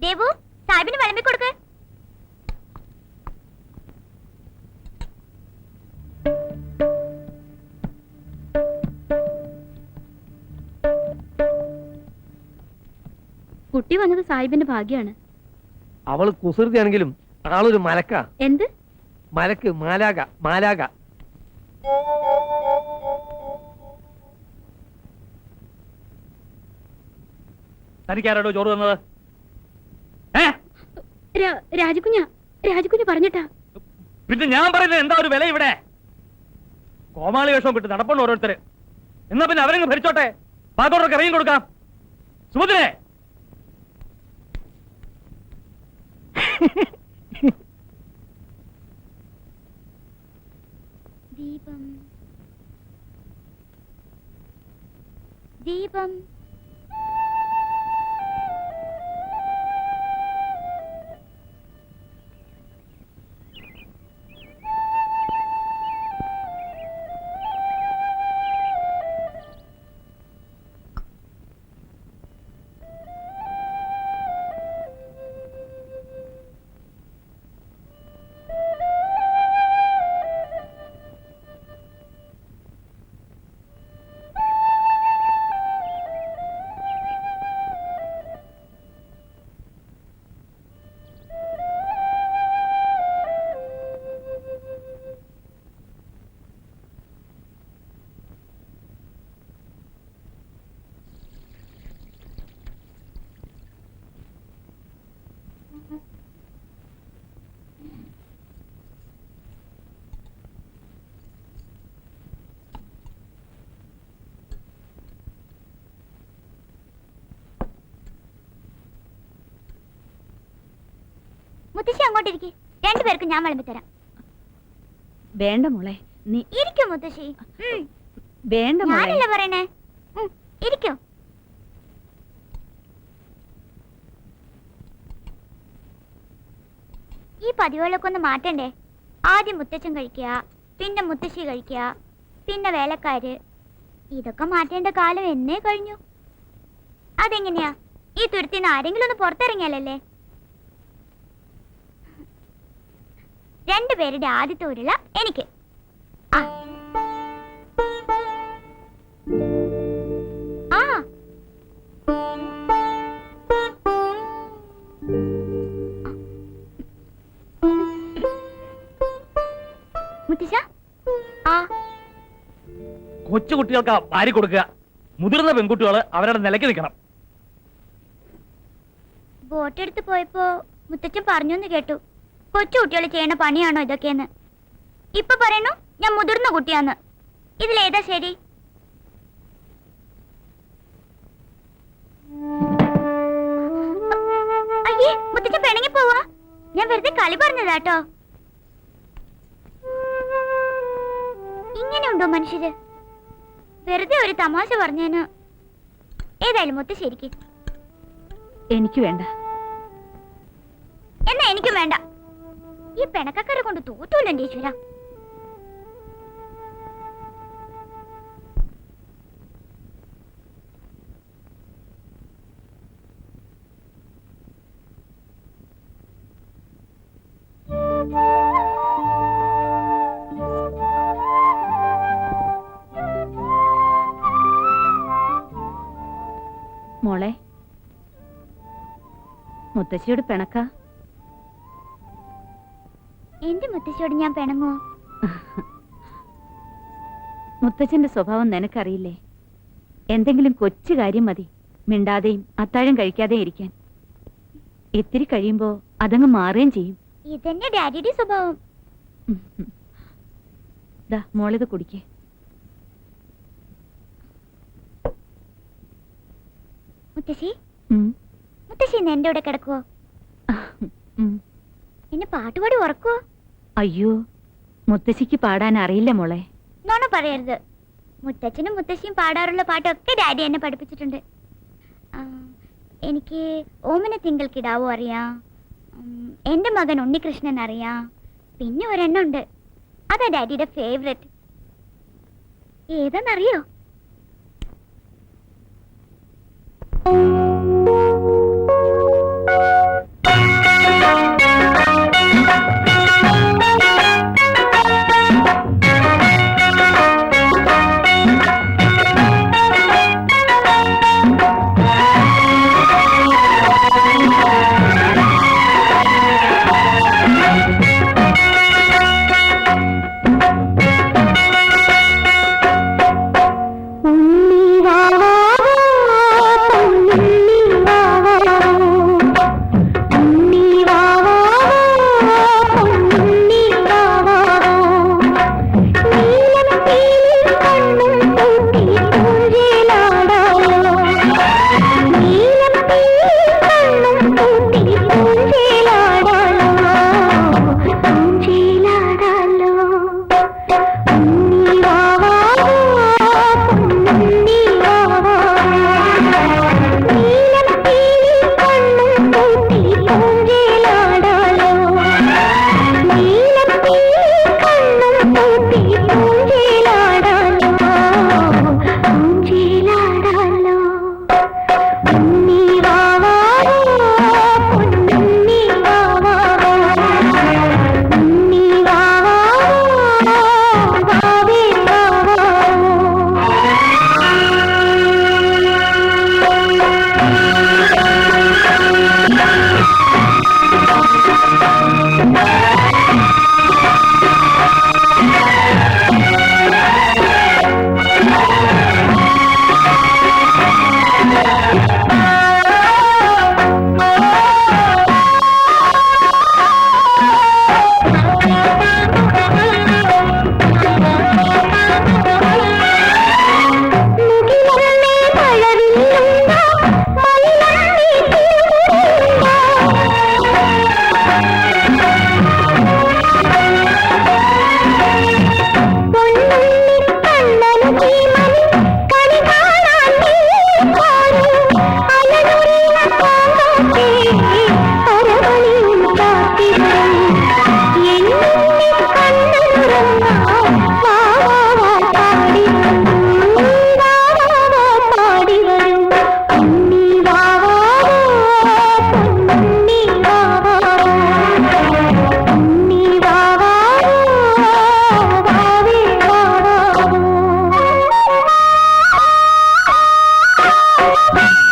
ദേവു, സാഹിബിന് വിളമ്പി കൊടുക്ക്. കുട്ടി വന്നത് സാഹിബിന്റെ ഭാഗ്യാണ്. അവള് കുസൃതിയാണെങ്കിലും ആളൊരു മലക്ക. എന്ത് മലക്ക്? മാലാക. മാലാക. തനിക്കാരോടോ ചോറ് തന്നത്? രാജകുഞ്ഞ പറഞ്ഞിട്ടാ. പിന്നെ ഞാൻ പറയുന്നത് എന്താ ഒരു വില ഇവിടെ? കോമാളി വേഷവും കിട്ടി നടപ്പുണ്ട് ഓരോരുത്തര്. എന്നാ പിന്നെ അവരങ്ങ് ഭരിച്ചോട്ടെ. പാത്തോടൊക്കെ ഇറങ്ങി കൊടുക്കാം. സുഭദ്രേ, ദീപം ദീപം മുത്തശ്ശി അങ്ങോട്ടിരിക്കെ. രണ്ടുപേർക്കും ഞാൻ വിളമ്പി തരാം. വേണ്ട മോളെ, നീ ഇരിക്കും മുത്തശ്ശി. വേണ്ട മോളെ. ഞാനല്ലേ പറയണേ. ഇരിക്കും. ഈ പതിവുകളൊക്കെ ഒന്ന് മാറ്റണ്ടേ? ആദ്യം മുത്തച്ഛൻ കഴിക്കുക, പിന്നെ മുത്തശ്ശി കഴിക്കുക, പിന്നെ വേലക്കാര്. ഇതൊക്കെ മാറ്റേണ്ട കാലം എന്നേ കഴിഞ്ഞു. അതെങ്ങനെയാ? ഈ തുരുത്തിന്ന് ആരെങ്കിലും ഒന്ന് പുറത്തിറങ്ങിയാലല്ലേ? രണ്ടുപേരുടെ ആദ്യത്തെ ഉരുള എനിക്ക്. ആ മുത്തശ്ശ, കൊച്ചു കുട്ടികൾക്ക് വാരി കൊടുക്കുക. മുതിർന്ന പെൺകുട്ടികള് അവരുടെ നിലയ്ക്ക് നിൽക്കണം. ബോട്ടെടുത്ത് പോയപ്പോ മുത്തച്ഛൻ പറഞ്ഞുന്ന് കേട്ടു, കൊച്ചു കുട്ടികൾ ചെയ്യണ പണിയാണോ ഇതൊക്കെയെന്ന്. ഇപ്പൊ പറയണു ഞാൻ മുതിർന്ന കുട്ടിയാന്ന്. ഇതിലേതാ ശരി? അയ്യേ, മുത്തച്ഛൻ പിണങ്ങി പോവാ. ഞാൻ വെറുതെ കളി പറഞ്ഞതാട്ടോ. ഇങ്ങനെയുണ്ടോ മനുഷ്യര്? വെറുതെ ഒരു തമാശ പറഞ്ഞേന്. ഏതായാലും മുത്ത ശരിക്ക്. എനിക്ക് വേണ്ട. എന്നാ എനിക്കും വേണ്ട. ഈ പെണക്കക്കാരെ കൊണ്ട് തോറ്റൂല്ലോ എന്റെ ഈശ്വര. മോളെ, മുത്തശ്ശിയോട് പിണക്ക? എന്റെ മുത്തശ്ശിയോട് ഞാൻ പിണങ്ങോ? മുത്തച്ഛന്റെ സ്വഭാവം നിനക്കറിയില്ലേ? എന്തെങ്കിലും കൊച്ചു കാര്യം മതി മിണ്ടാതെയും അത്താഴം കഴിക്കാതെയും ഇരിക്കാൻ. ഇത്തിരി കഴിയുമ്പോ അതങ്ങ് മാറുകയും ചെയ്യും. ഇതെന്നെ ഡാഡിയുടെ സ്വഭാവം. ദാ മോളിത് കുടിക്കേ. മുത്തശ്ശി, മുത്തശ്ശി ഇന്ന് എന്റെ കൂടെ കിടക്കുവോ? എന്നെ പാട്ടുപാടി ഉറക്കുവോ? അയ്യോ, മുത്തശ്ശിക്ക് പാടാൻ അറിയില്ല മോളെ. നോണ പറയരുത്. മുത്തച്ഛനും മുത്തശ്ശിയും പാടാറുള്ള പാട്ടൊക്കെ ഡാഡി എന്നെ പഠിപ്പിച്ചിട്ടുണ്ട്. എനിക്ക് ഓമന തിങ്കൾ കിടാവോ അറിയാം, എന്റെ മകൻ ഉണ്ണികൃഷ്ണൻ അറിയാം, പിന്നെ ഒരെണ്ണം ഉണ്ട്, അതാ ഡാഡിയുടെ ഫേവറേറ്റ്. ഏതാന്നറിയോ? ആ